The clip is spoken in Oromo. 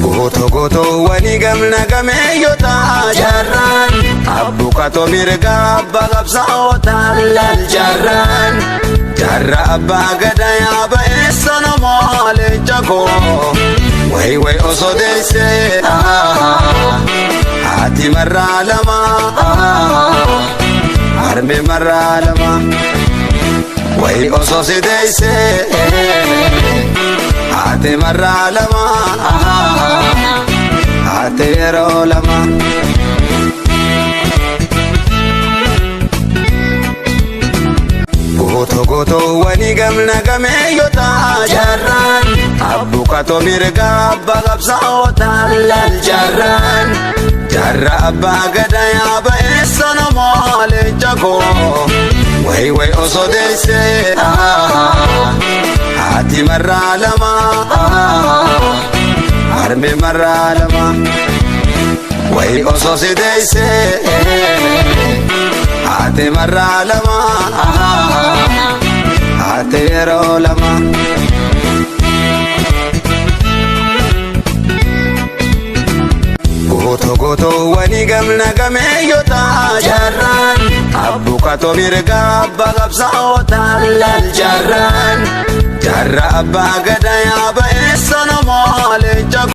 Goto wani gamna gameeyyoota jarraan abbuqatoo mirga abbaa qabsaa'otaa lal jarraan jarra abbaa gadaa yaaba eessa namoo leenca koo way osoo deessee haati marraa lama harmee marraa lama way osoo si deessee haati marraa lama haati yeroo lama goto wani gamna gameeyyoota jarraan abbuqatoo mirga abbaa qabsaa'otaa lal jarraan jarra abbaa gadaa yaaba eessa namoo leenca koo way osoo deessee haati marraa lama harmee marraa lama way osoo si deessee haati marraa lama haati yeroo lama goto wani gamna gameeyyoota jarraan abbuqatoo mirga abbaa qabsaa'otaa lal jarraan jarra abbaa gadaa yaaba eessa namoo leenca